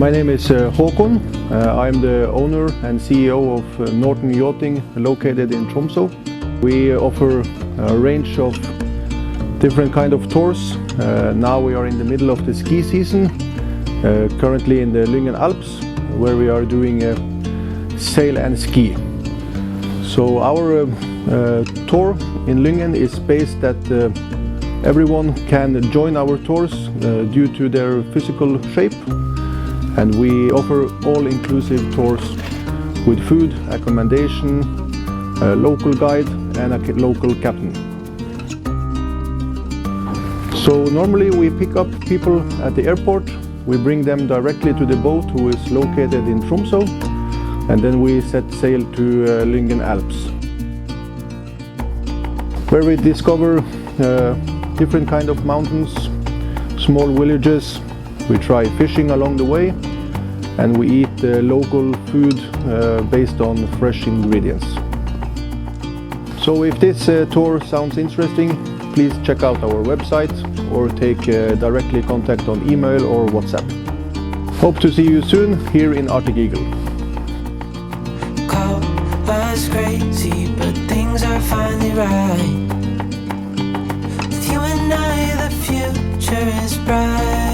My name is Håkon. I'm the owner and CEO of Northern Yachting located in Tromsø. We offer a range of different kind of tours. Now we are in the middle of the ski season, currently in the Lyngen Alps, where we are doing sail and ski. So our tour in Lyngen is based that everyone can join our tours due to their physical shape, and we offer all-inclusive tours with food, accommodation, a local guide and a local captain. So normally we pick up people at the airport, we bring them directly to the boat who is located in Tromsø, and then we set sail to Lyngen Alps, where we discover different kind of mountains, small villages. We try fishing along the way, and we eat local food based on fresh ingredients. So if this tour sounds interesting, please check out our website or take directly contact on email or WhatsApp. Hope to see you soon here in Arctic Eagle. Call us crazy, but things are finally right. With you and I, the future is bright.